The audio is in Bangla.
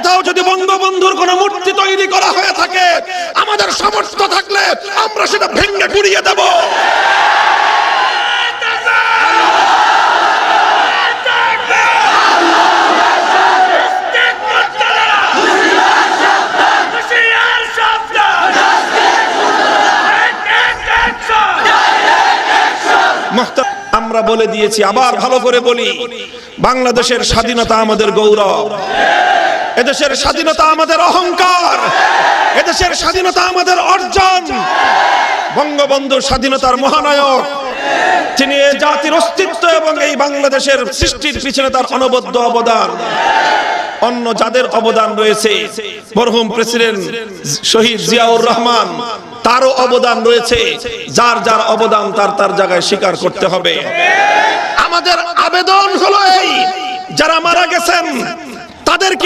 কোথাও যদি বঙ্গবন্ধুর কোনো মূর্তি তৈরি করা হয়ে থাকে, আমাদের সামর্থ্য থাকলে আমরা সেটা ভেঙে গুড়িয়ে দেব। আমরা বলে দিয়েছি, আবার ভালো করে বলি, বাংলাদেশের স্বাধীনতা আমাদের গৌরব, এদেশের স্বাধীনতা আমাদের অহংকার, এদেশের স্বাধীনতা আমাদের অর্জন। বঙ্গবন্ধু স্বাধীনতার মহানায়ক, তিনি এই জাতির অস্তিত্ব এবং এই বাংলাদেশের সৃষ্টির পিছনে তার অনবদ্য অবদান। অন্য যাদের অবদান রয়েছে, মরহুম প্রেসিডেন্ট শহীদ জিয়াউর রহমান, তারও অবদান রয়েছে। যার যার অবদান তার তার জায়গায় স্বীকার করতে হবে। আমাদের আবেদন হলো এই, যারা মারা গেছেন তাদেরকে